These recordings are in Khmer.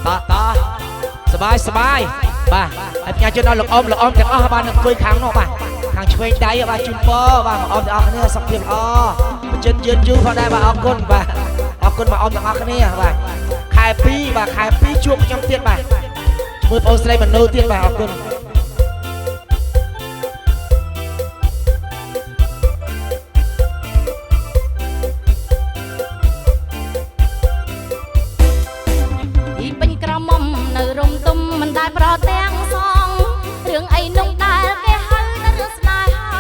ต่อสบายบ่าไอ้พญาจุนเอาหลอกอมแต่อ้อบ้านนึงคุยค้างเนาะบ่าค้างช่วยได้บ่าจุนป้อบ่าออมแต่อ้อเนี่ยสักเพียงอ้อจนยืนจูพอได้บ่าเอาก้นบ่าเอาก้นมาออมแต่อ้อเนี่ยบ่าขายปีช่วงจำเตี้ยบ่ามือโอสไลมันโนเตี้ยบ่าเอาก้นនៅរំទុំមិនដែលប្រទាំងសងរឿងអីនោះដែលគេហៅថារឿងស្នេហា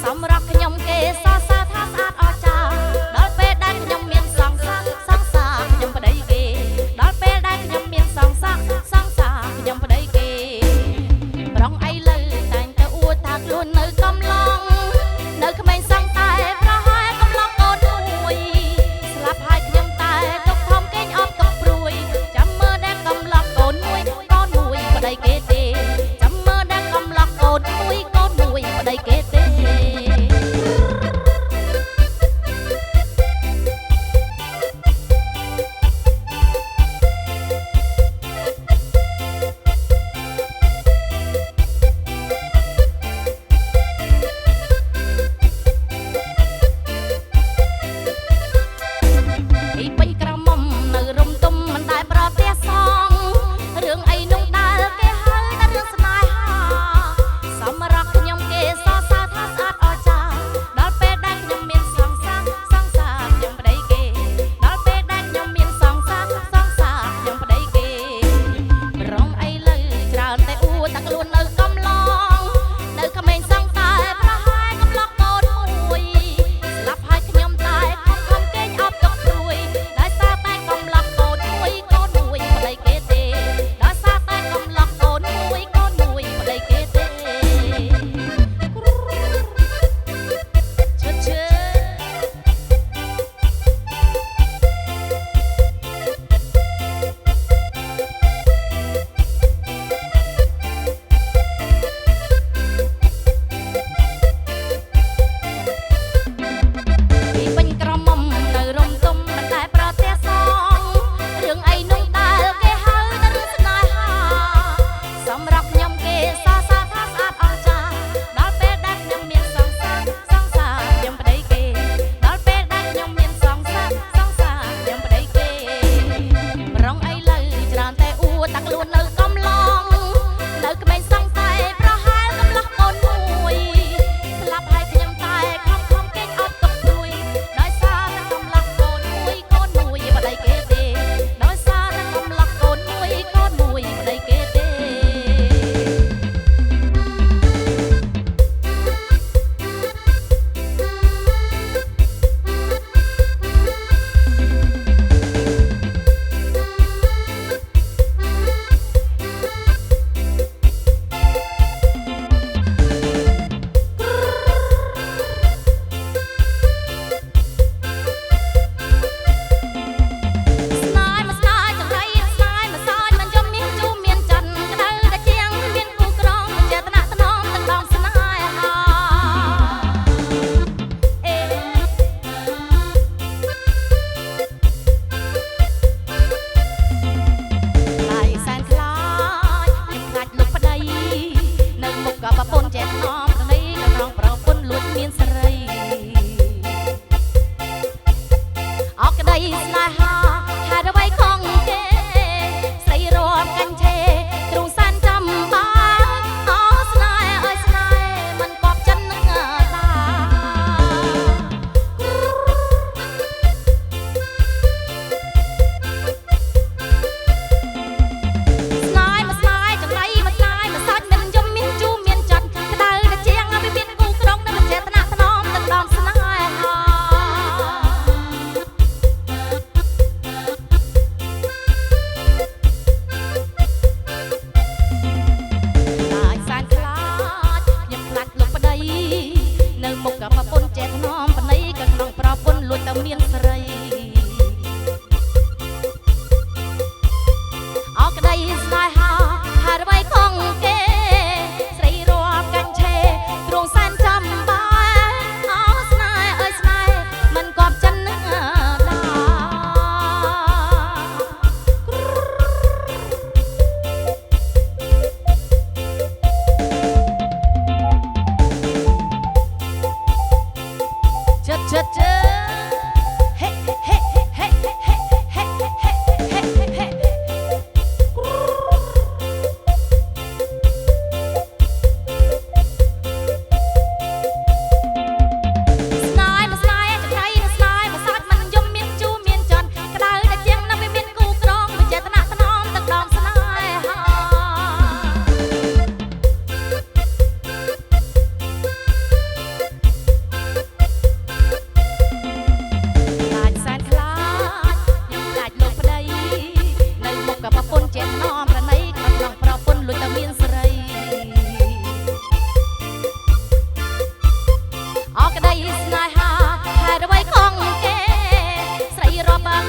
សម្រាប់ខ្ញុំគេសរសើរថាស្អាតអស្ចារ្យដល់ពេលដែលខ្ញុំមានសង្សារខ្ញុំប្តីគេដល់ពេលដែលខ្ញុំមានសង្សារខ្ញុំប្តីគេ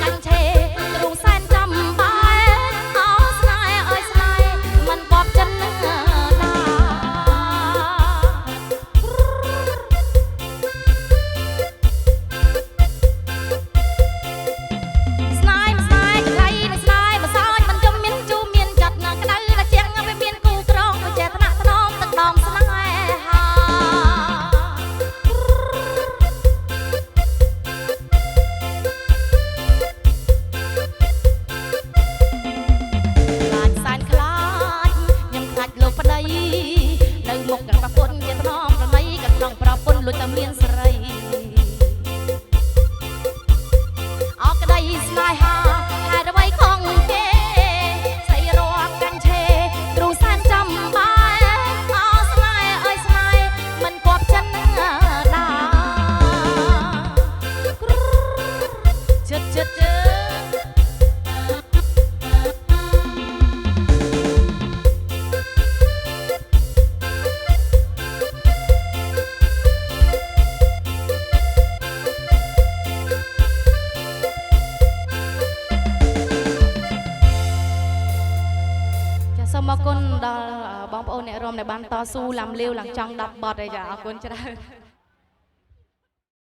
កាញ់ឆេទ្រូងសែនចាំបាយអោស្នេហ៍អើយស្នេហ៍មិនបបចិនណាស្នេហ៍ស្នេហ៍ចង្រៃនឹងស្នេហ៍មិនសោចមិនចំមានជូមានចាត់ណាក្តៅតែជាងវាមានគូក្រងចេះថ្នាក់ថ្នមទឹកដមស្នេហា លោកប្តីនៅមុខกับប្រពន្ធជាថ្នមប្រណីក៏ក្នុងប្រពន្ធលួចតែមានសេរីអកក្តីស្នេហាហេតុអ្វីខំគេស្អីរកកាញ់ឆេទ្រូងសែនចាំបាយអោស្នេហ៍អើយស្នេហ៍មិនគប់ចិនណាជិតជិតជិត សូមអរគុណដល់បងប្អូនអ្នករាំដែលបានតស៊ូឡាំលាវឡើងចង់10បទហើយចាអរគុណច្រើន